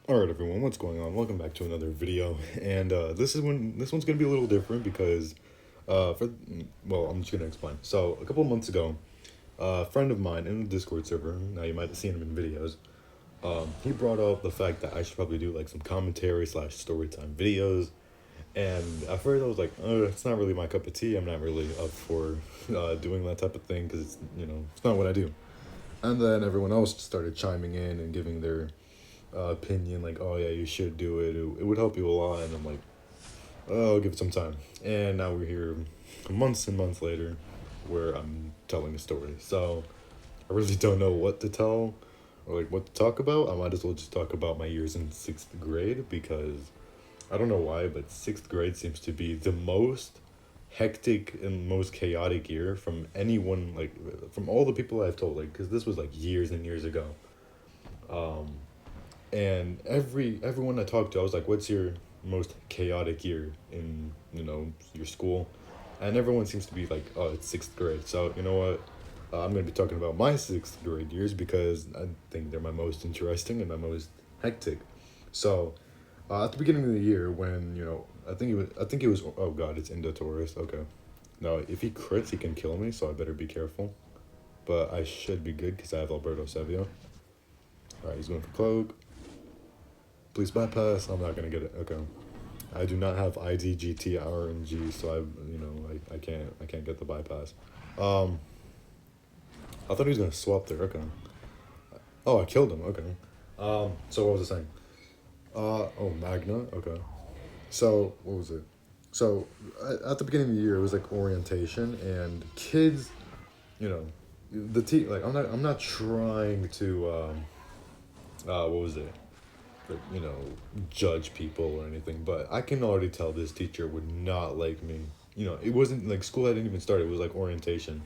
All right, everyone, what's going on? Welcome back to another video, and this one's gonna be a little different because, I'm just gonna explain. So a couple of months ago, a friend of mine in the Discord server, now you might have seen him in videos, he brought up the fact that I should probably do like some commentary slash story time videos, and at first I was like, it's not really my cup of tea. I'm not really up for doing that type of thing because it's not what I do. And then everyone else started chiming in and giving their opinion, like, oh yeah, you should do it. It would help you a lot. And I'm like, oh, I'll give it some time. And now we're here months and months later where I'm telling a story. So I really don't know what to tell or like what to talk about. I might as well just talk about my years in sixth grade because I don't know why, but sixth grade seems to be the most hectic and most chaotic year from anyone, like from all the people I've told, like because this was like years and years ago. Um, and everyone I talked to, I was like, "What's your most chaotic year in your school?" And everyone seems to be like, "Oh, it's sixth grade." So you know what? I'm gonna be talking about my sixth grade years because I think they're my most interesting and my most hectic. So at the beginning of the year, when I think it was. Oh God, it's Indo Taurus. Okay, no, if he crits, he can kill me. So I better be careful. But I should be good because I have Alberto Sevilla. All right, he's going for cloak. Please bypass. I'm not gonna get it. Okay. I do not have IDGT RNG, so I can't get the bypass. Um, I thought he was gonna swap there. Okay. Oh, I killed him. Okay. So what was I saying? Oh, Magna. Okay. So what was it? So at the beginning of the year, it was like orientation, and kids, you know, like I'm not trying to what was it? Like, judge people or anything, but I can already tell this teacher would not like me. It wasn't like school hadn't even started. It was like orientation,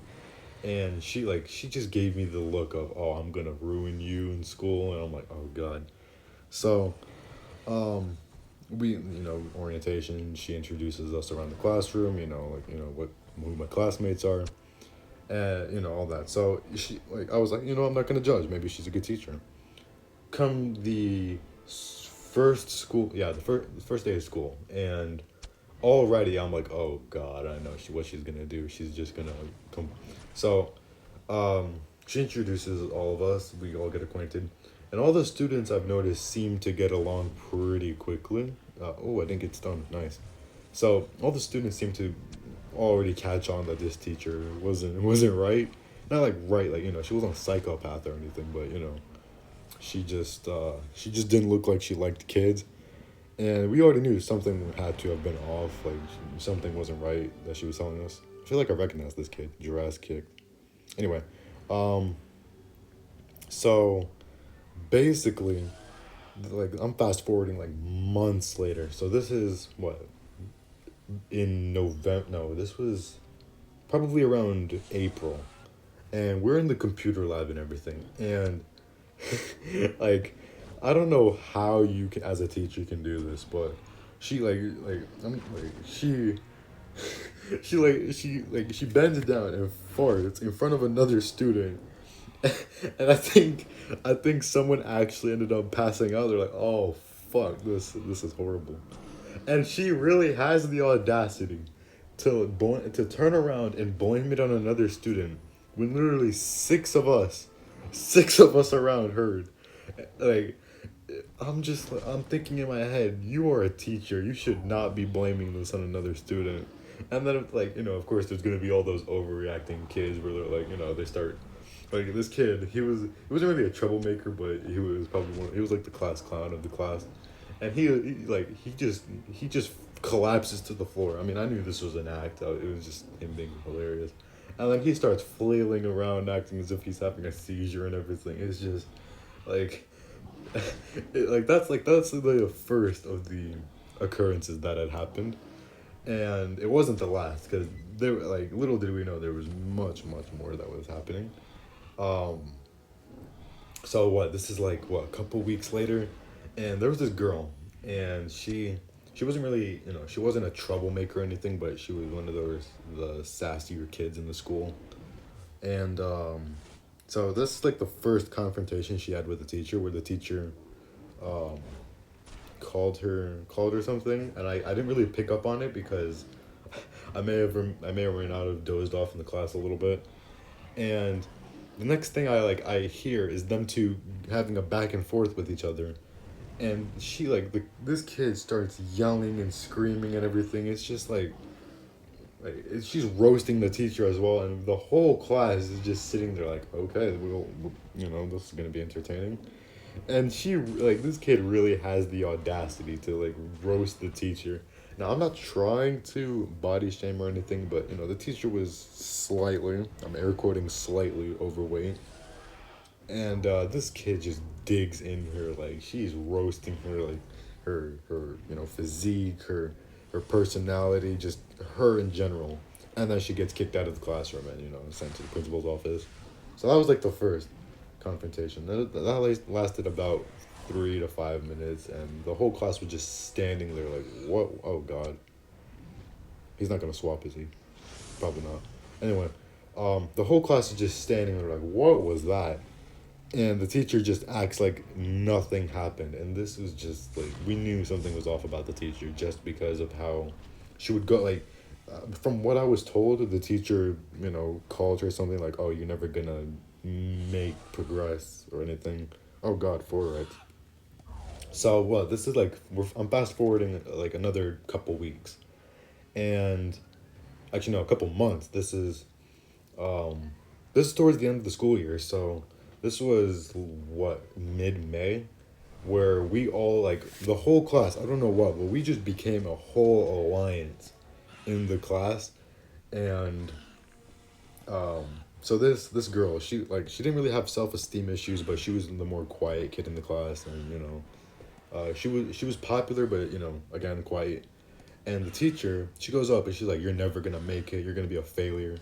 and she just gave me the look of, oh, I'm gonna ruin you in school, and I'm like, oh God. So we orientation. She introduces us around the classroom. What who my classmates are, and all that. So I was like, I'm not gonna judge. Maybe she's a good teacher. Come the first school, yeah, the first day of school, and already I'm like, oh God, I know what she's gonna do. She's just gonna come. So she introduces all of us. We all get acquainted, and all the students I've noticed seem to get along pretty quickly. Oh, I didn't get stoned. Nice. So all the students seem to already catch on that this teacher wasn't right. Not like right, like she wasn't a psychopath or anything, but she just didn't look like she liked kids, and we already knew something had to have been off. Like something wasn't right that she was telling us. I feel like I recognize this kid. Jurassic kicked. Anyway, um, so basically, like I'm fast forwarding like months later. So this is what in November. No, this was probably around April, and we're in the computer lab and everything, and like I don't know how you can, as a teacher can do this, but she like I'm like she bends down and farts in front of another student, and I think someone actually ended up passing out. They're like, oh fuck, this is horrible, and she really has the audacity to turn around and blame it on another student when literally six of us around heard. Like I'm thinking in my head, you are a teacher. You should not be blaming this on another student. And then like of course there's gonna be all those overreacting kids where they're like they start like this kid. He wasn't really a troublemaker, but he was probably he was like the class clown of the class, and he just collapses to the floor. I mean, I knew this was an act. It was just him being hilarious. And then he starts flailing around, acting as if he's having a seizure and everything. It's just like that's the first of the occurrences that had happened, and it wasn't the last because there like little did we know there was much more that was happening. Um, so what? This is like what a couple weeks later, and there was this girl, and she wasn't really she wasn't a troublemaker or anything, but she was one of those the sassier kids in the school, and so this is like the first confrontation she had with the teacher, where the teacher um called her something, and I didn't really pick up on it because I may or may not have dozed off in the class a little bit. And the next thing I hear is them two having a back and forth with each other, and she this kid starts yelling and screaming and everything. It's just she's roasting the teacher as well, and the whole class is just sitting there like, okay, this is gonna be entertaining. And this kid really has the audacity to roast the teacher. Now I'm not trying to body shame or anything, but the teacher was slightly, I'm air quoting slightly overweight, and this kid just digs in her, like she's roasting her, like her physique, her personality, just her in general. And then she gets kicked out of the classroom and sent to the principal's office. So that was like the first confrontation. That lasted about 3 to 5 minutes, and the whole class was just standing there like, what? Oh God, he's not gonna swap, is he? Probably not. Anyway, the whole class is just standing there like, what was that? And the teacher just acts like nothing happened. And this was just like, we knew something was off about the teacher just because of how she would go, from what I was told, the teacher, called her something like, oh, you're never gonna make progress or anything. Oh God, for it. So, well, this is I'm fast forwarding like another couple weeks. And actually, no, a couple months. This is towards the end of the school year. So this was what, mid-May, where we all, the whole class, I don't know what, but we just became a whole alliance in the class. And so this girl, she didn't really have self-esteem issues, but she was the more quiet kid in the class. And she was popular, but again, quiet. And the teacher, she goes up and she's like, you're never gonna make it, you're gonna be a failure.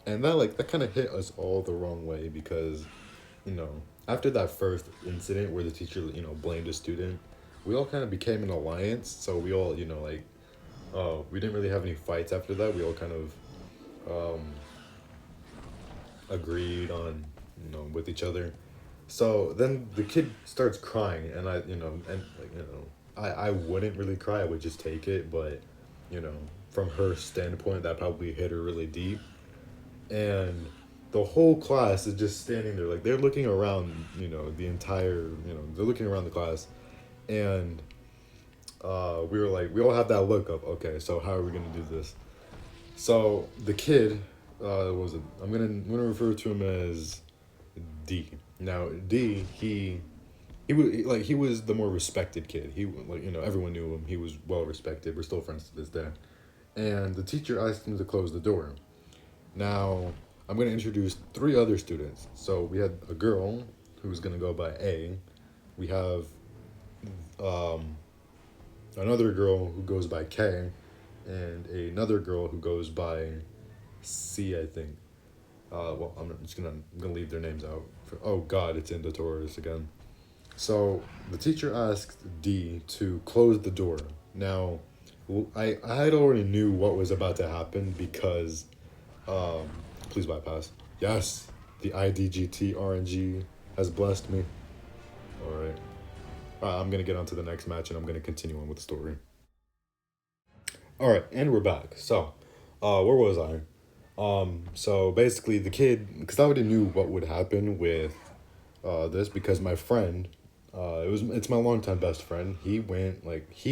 And that kind of hit us all the wrong way, because after that first incident where the teacher blamed a student, we all kind of became an alliance. So we all we didn't really have any fights after that. We all kind of agreed on with each other. So then the kid starts crying, and I wouldn't really cry, I would just take it, but from her standpoint, that probably hit her really deep. And the whole class is just standing there, like they're looking around, the entire, they're looking around the class. And we were like, we all have that look of, okay, so how are we gonna do this? So the kid, I'm gonna refer to him as D. Now D, he was the more respected kid. He everyone knew him. He was well respected. We're still friends to this day. And the teacher asked him to close the door. Now I'm going to introduce 3 other students. So we had a girl who's going to go by A. We have another girl who goes by K, and another girl who goes by C, I think. Well, I'm gonna leave their names out. Oh God, it's in the Taurus again. So the teacher asked D to close the door. Now, I had already knew what was about to happen because, please bypass. Yes, the IDGT RNG has blessed me. All right. I'm gonna get on to the next match, and I'm gonna continue on with the story. All right, and we're back. So, where was I? So basically the kid, because I already knew what would happen with this, because my friend, it's my longtime best friend. He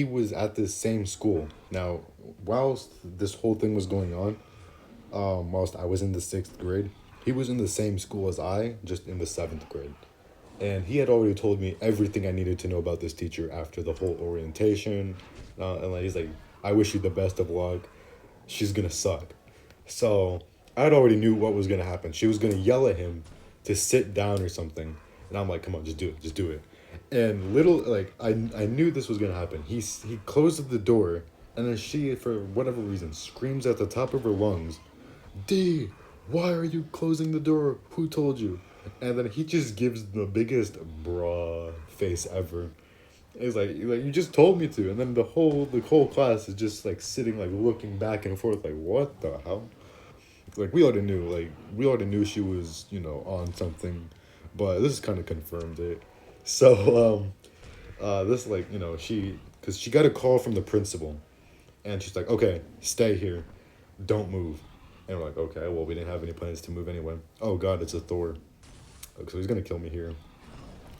was at this same school. Now, whilst this whole thing was going on, whilst I was in the 6th grade, he was in the same school as I, just in the 7th grade. And he had already told me everything I needed to know about this teacher after the whole orientation. He's like, I wish you the best of luck. She's gonna suck. So I'd already knew what was gonna happen. She was gonna yell at him to sit down or something. And I'm like, come on, just do it. And I knew this was gonna happen. He closes the door, and then she, for whatever reason, screams at the top of her lungs, D, why are you closing the door? Who told you? And then he just gives the biggest bruh face ever. It's like you just told me to. And then the whole class is just sitting looking back and forth like, what the hell? We already knew she was on something, but this kind of confirmed it. So this like because she got a call from the principal, and she's like, okay, stay here, don't move. And we're like, okay, well, we didn't have any plans to move anyway. Oh god, it's a Thor. Okay, so he's gonna kill me here.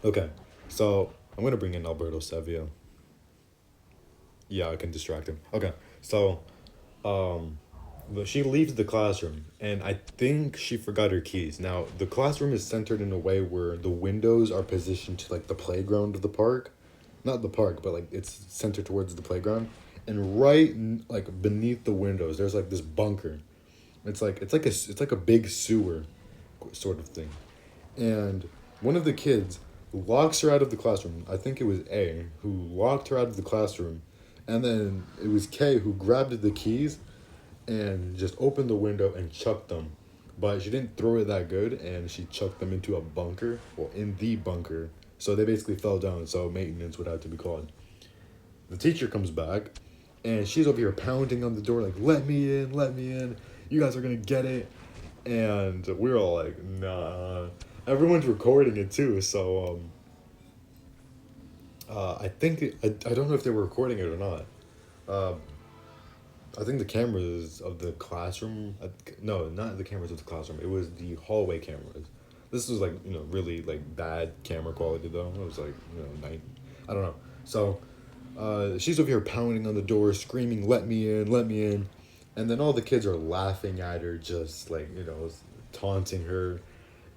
Okay, so I'm gonna bring in Alberto Sevilla. Yeah, I can distract him. Okay, so but she leaves the classroom, and I think she forgot her keys. Now, the classroom is centered in a way where the windows are positioned to like the playground of the park, not the park, but like it's centered towards the playground. And like beneath the windows, there's like this bunker. It's like a big sewer, sort of thing. And one of the kids locks her out of the classroom. I think it was A who locked her out of the classroom, and then it was K who grabbed the keys and just opened the window and chucked them. But she didn't throw it that good, and she chucked them into a bunker, well, in the bunker. So they basically fell down, so maintenance would have to be called. The teacher comes back, and she's over here pounding on the door, like, let me in, let me in. You guys are gonna get it. And we're all like, nah. Everyone's recording it too, so I think I don't know if they were recording it or not. Uh, I think the cameras of the classroom. No, not the cameras of the classroom. It was the hallway cameras. This was like really like bad camera quality though. It was like night. I don't know. So, she's over here pounding on the door, screaming, "Let me in! Let me in!" And then all the kids are laughing at her, just like taunting her.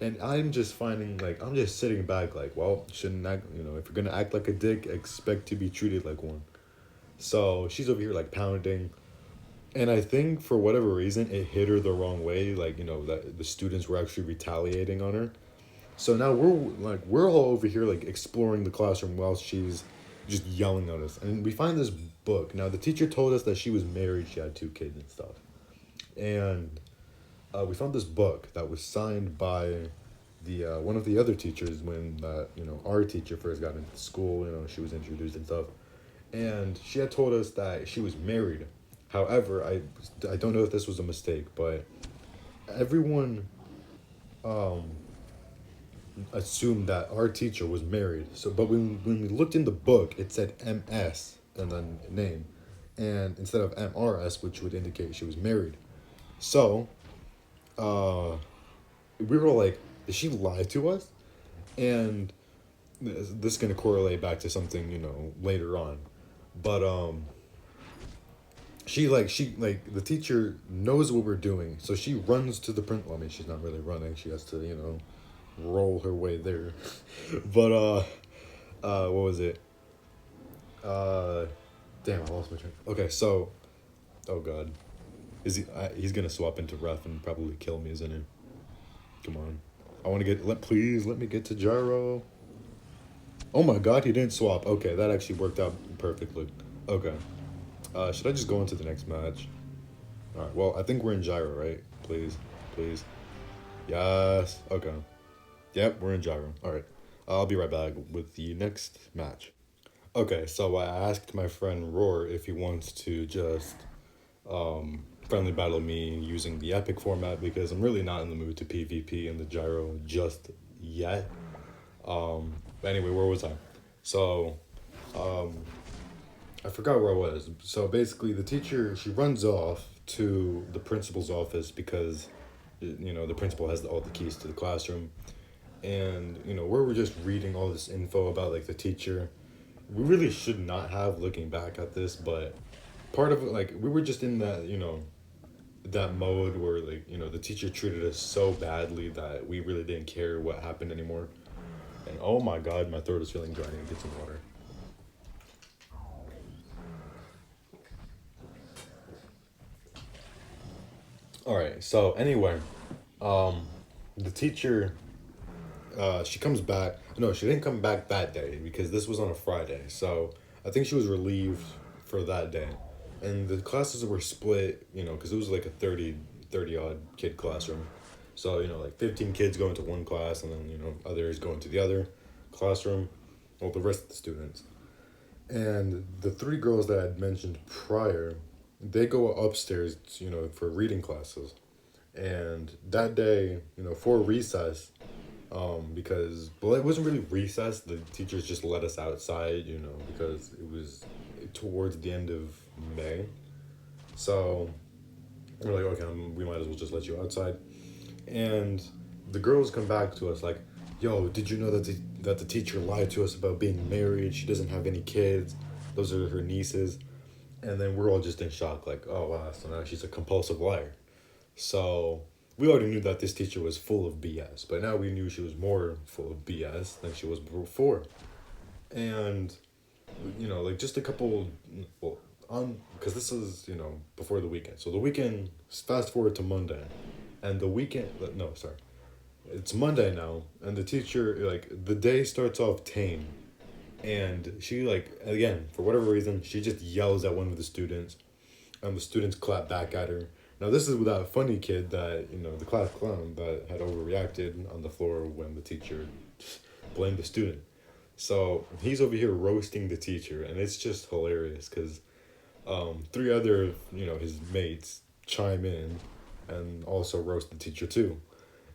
And I'm just sitting back like, well, shouldn't act, if you're gonna act like a dick, expect to be treated like one. So she's over here like pounding, and I think for whatever reason it hit her the wrong way. Like that the students were actually retaliating on her. So now we're all over here like exploring the classroom while she's just yelling at us, and we find this book. Now the teacher told us that she was married, she had two kids and stuff, and we found this book that was signed by the one of the other teachers when our teacher first got into school. She was introduced and stuff, and she had told us that she was married. However, I don't know if this was a mistake, but everyone assumed that our teacher was married. So, but when we looked in the book, it said MS and then name, and instead of MRS, which would indicate she was married. So, uh, we were like, did she lie to us? And this is gonna correlate back to something later on, but she the teacher knows what we're doing, so she runs to the print. Well, I mean, she's not really running. She has to roll her way there, but what was it? Uh, damn, I lost my train. Okay, so, oh god, he's gonna swap into ref and probably kill me, isn't he? Come on. I want to please let me get to gyro. Oh my god, he didn't swap. Okay, that actually worked out perfectly. Okay. Should I just go into the next match? Alright, well, I think we're in gyro, right? Please. Please. Yes. Okay. Yep, we're in gyro. Alright. I'll be right back with the next match. Okay, so I asked my friend Roar if he wants to just friendly battle me using the epic format because I'm really not in the mood to PvP in the gyro just yet. But anyway, where was I? So, I forgot where I was. So basically, the teacher, she runs off to the principal's office because, the principal has all the keys to the classroom. And, where we're just reading all this info about, like, the teacher. We really should not have, looking back at this, but part of it, like, we were just in that, that mode where, like, the teacher treated us so badly that we really didn't care what happened anymore. And oh my god, my throat is feeling dry. I need to get some water. Alright, so anyway, the teacher, she comes back. No, she didn't come back that day because this was on a Friday. So I think she was relieved for that day. And the classes were split, because it was like a 30 odd kid classroom. So, like 15 kids go into one class and then, others go into the other classroom. Well, the rest of the students. And the three girls that I'd mentioned prior, they go upstairs, for reading classes. And that day, for recess, because well, it wasn't really recess. The teachers just let us outside, because it was towards the end of May. So we're like, okay, we might as well just let you outside. And the girls come back to us like, yo, did you know that the teacher lied to us about being married? She doesn't have any kids. Those are her nieces. And then we're all just in shock, like, oh wow, so now she's a compulsive liar. So we already knew that this teacher was full of BS, but now we knew she was more full of BS than she was before. And like just a couple, well, on because this is before the weekend. So the weekend, fast forward to Monday, and the weekend. No, sorry, it's Monday now, and the teacher like the day starts off tame, and she like again for whatever reason she just yells at one of the students, and the students clap back at her. Now this is with that funny kid that the class clown that had overreacted on the floor when the teacher blamed the student. So he's over here roasting the teacher, and it's just hilarious because three other his mates chime in and also roast the teacher too.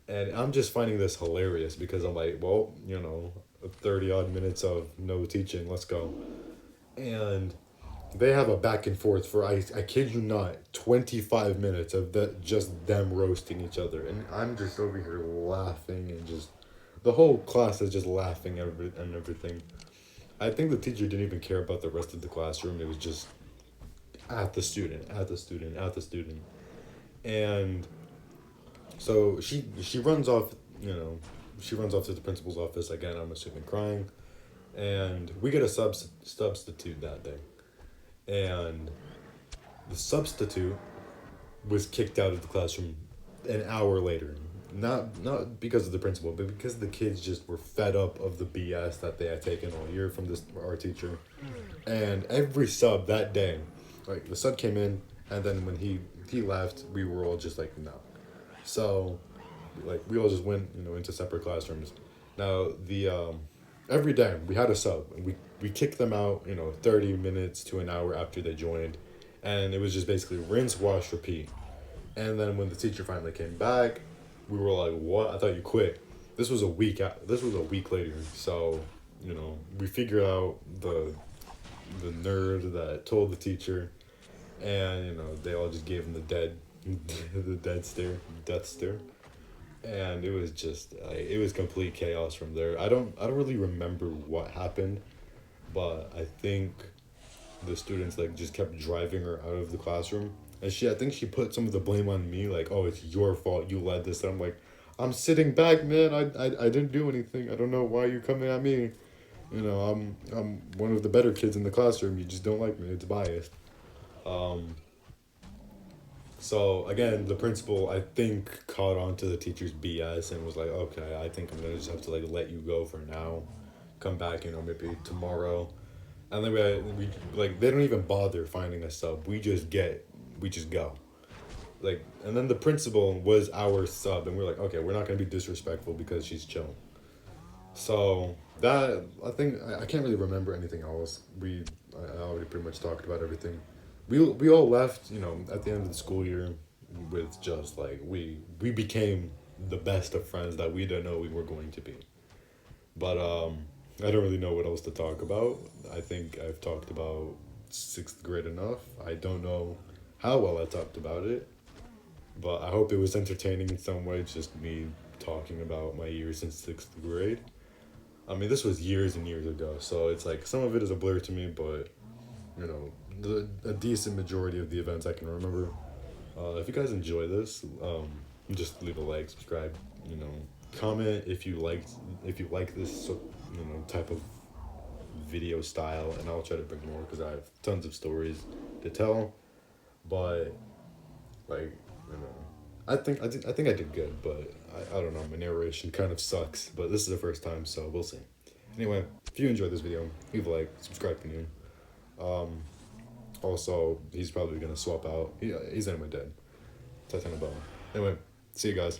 And I'm just finding this hilarious because I'm like, well, 30 odd minutes of no teaching, let's go. And they have a back and forth for I kid you not 25 minutes of that just them roasting each other, and I'm just over here laughing, and just the whole class is just laughing and everything. I think the teacher didn't even care about the rest of the classroom. It was just at the student, at the student, at the student. And so she runs off, she runs off to the principal's office again, I'm assuming crying. And we get a substitute that day. And the substitute was kicked out of the classroom an hour later. Not because of the principal, but because the kids just were fed up of the BS that they had taken all year from our teacher. And every sub that day, like the sub came in, and then when he left, we were all just like no. So, like we all just went into separate classrooms. Now the every day we had a sub, and we kicked them out 30 minutes to an hour after they joined, and it was just basically rinse, wash, repeat. And then when the teacher finally came back, we were like, what? I thought you quit. This was a week later. So we figured out the nerd that told the teacher, and they all just gave him the death stare. And it was just it was complete chaos from there. I don't really remember what happened, but I think the students like just kept driving her out of the classroom, and I think she put some of the blame on me, like, oh, it's your fault, you led this. And I'm like, I'm sitting back, man. I didn't do anything. I don't know why you're coming at me. I'm one of the better kids in the classroom. You just don't like me. It's biased. So again, the principal I think caught on to the teacher's BS and was like, okay, I think I'm gonna just have to like let you go for now. Come back, maybe tomorrow. And then we like they don't even bother finding a sub. We just go. Like, and then the principal was our sub, and we're like, okay, we're not gonna be disrespectful because she's chill. So that I think I can't really remember anything else. I already pretty much talked about everything. We all left, at the end of the school year with just like we became the best of friends that we didn't know we were going to be. But I don't really know what else to talk about. I think I've talked about sixth grade enough. I don't know how well I talked about it, but I hope it was entertaining in some way, just me talking about my years in sixth grade. I mean, this was years and years ago, so it's like some of it is a blur to me, but a decent majority of the events I can remember. If you guys enjoy this, just leave a like, subscribe, comment if you like this type of video style, and I'll try to bring more because I have tons of stories to tell. But like I think I did good, but I don't know, my narration kind of sucks. But this is the first time, so we'll see. Anyway, if you enjoyed this video, leave a like, subscribe if you're new. Also, he's probably gonna swap out. He's anyway dead. Titanic Bone. Anyway, see you guys.